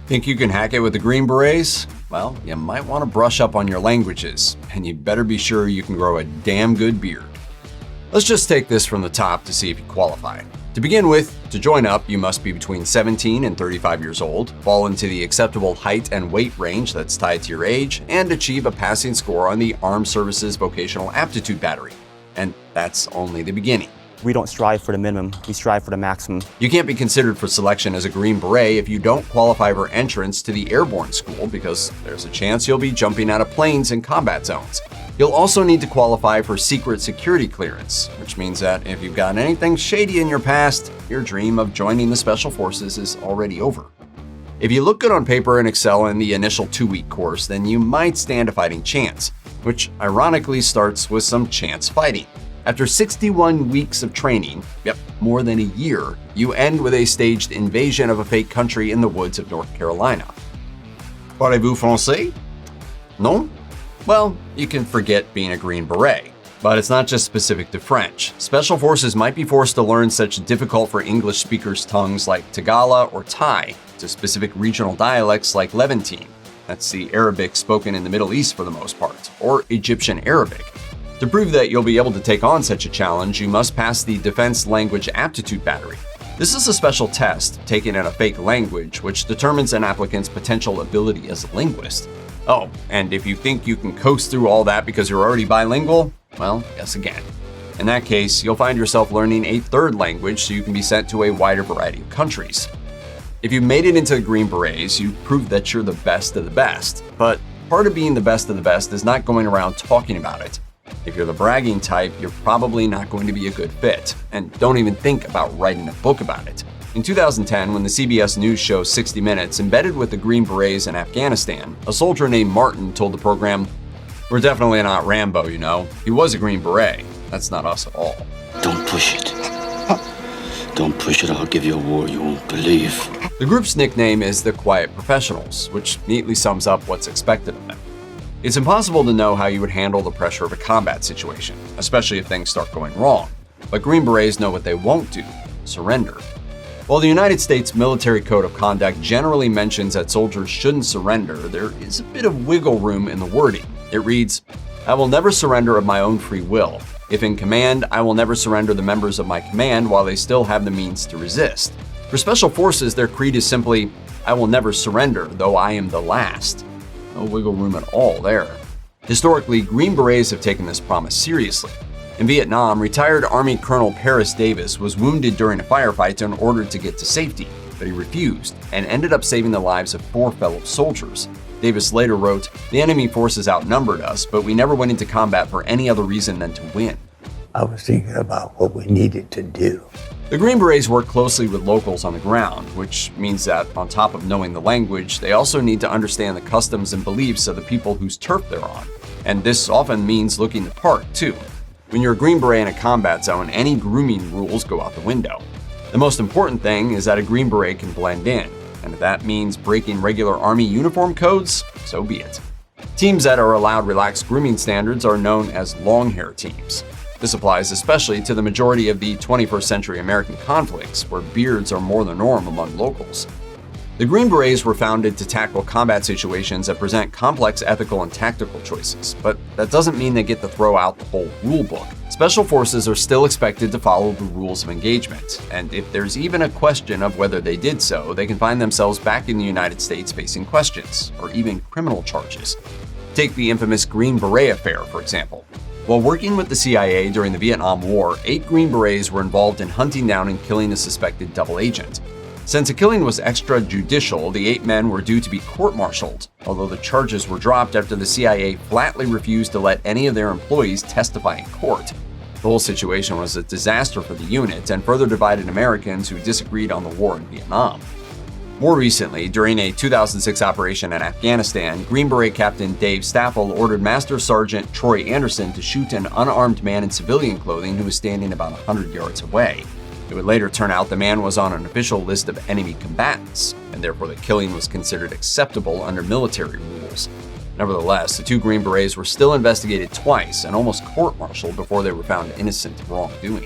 Think you can hack it with the Green Berets? Well, you might want to brush up on your languages, and you better be sure you can grow a damn good beard. Let's just take this from the top to see if you qualify. To begin with, to join up, you must be between 17 and 35 years old, fall into the acceptable height and weight range that's tied to your age, and achieve a passing score on the Armed Services Vocational Aptitude Battery. And that's only the beginning. We don't strive for the minimum, we strive for the maximum. You can't be considered for selection as a Green Beret if you don't qualify for entrance to the airborne school, because there's a chance you'll be jumping out of planes in combat zones. You'll also need to qualify for secret security clearance, which means that if you've got anything shady in your past, your dream of joining the Special Forces is already over. If you look good on paper and excel in the initial 2-week course, then you might stand a fighting chance, which ironically starts with some chance fighting. After 61 weeks of training, more than a year, you end with a staged invasion of a fake country in the woods of North Carolina. Parlez-vous français? Non? Well, you can forget being a Green Beret. But it's not just specific to French. Special Forces might be forced to learn such difficult for English speakers tongues like Tagala or Thai, to specific regional dialects like Levantine. That's the Arabic spoken in the Middle East for the most part, or Egyptian Arabic. To prove that you'll be able to take on such a challenge, you must pass the Defense Language Aptitude Battery. This is a special test taken in a fake language which determines an applicant's potential ability as a linguist. Oh, and if you think you can coast through all that because you're already bilingual, well, guess again. In that case, you'll find yourself learning a third language so you can be sent to a wider variety of countries. If you've made it into the Green Berets, you've proved that you're the best of the best. But part of being the best of the best is not going around talking about it. If you're the bragging type, you're probably not going to be a good fit, and don't even think about writing a book about it. In 2010, when the CBS News show 60 Minutes embedded with the Green Berets in Afghanistan, a soldier named Martin told the program, "We're definitely not Rambo, you know. He was a Green Beret. That's not us at all." Don't push it. Don't push it, I'll give you a war you won't believe. The group's nickname is the Quiet Professionals, which neatly sums up what's expected of them. It's impossible to know how you would handle the pressure of a combat situation, especially if things start going wrong. But Green Berets know what they won't do: surrender. While the United States Military Code of Conduct generally mentions that soldiers shouldn't surrender, there is a bit of wiggle room in the wording. It reads, "I will never surrender of my own free will. If in command, I will never surrender the members of my command while they still have the means to resist." For Special Forces, their creed is simply, "I will never surrender, though I am the last." No wiggle room at all there. Historically, Green Berets have taken this promise seriously. In Vietnam, retired Army Colonel Paris Davis was wounded during a firefight and ordered to get to safety, but he refused and ended up saving the lives of 4 fellow soldiers. Davis later wrote, "The enemy forces outnumbered us, but we never went into combat for any other reason than to win." I was thinking about what we needed to do. The Green Berets work closely with locals on the ground, which means that on top of knowing the language, they also need to understand the customs and beliefs of the people whose turf they're on. And this often means looking the part, too. When you're a Green Beret in a combat zone, any grooming rules go out the window. The most important thing is that a Green Beret can blend in, and if that means breaking regular Army uniform codes, so be it. Teams that are allowed relaxed grooming standards are known as long hair teams. This applies especially to the majority of the 21st century American conflicts, where beards are more the norm among locals. The Green Berets were founded to tackle combat situations that present complex ethical and tactical choices, but that doesn't mean they get to throw out the whole rule book. Special Forces are still expected to follow the rules of engagement, and if there's even a question of whether they did so, they can find themselves back in the United States facing questions, or even criminal charges. Take the infamous Green Beret affair, for example. While working with the CIA during the Vietnam War, 8 Green Berets were involved in hunting down and killing a suspected double agent. Since the killing was extrajudicial, the 8 men were due to be court-martialed, although the charges were dropped after the CIA flatly refused to let any of their employees testify in court. The whole situation was a disaster for the unit and further divided Americans who disagreed on the war in Vietnam. More recently, during a 2006 operation in Afghanistan, Green Beret Captain Dave Staffel ordered Master Sergeant Troy Anderson to shoot an unarmed man in civilian clothing who was standing about 100 yards away. It would later turn out the man was on an official list of enemy combatants, and therefore the killing was considered acceptable under military rules. Nevertheless, the 2 Green Berets were still investigated twice and almost court-martialed before they were found innocent of wrongdoing.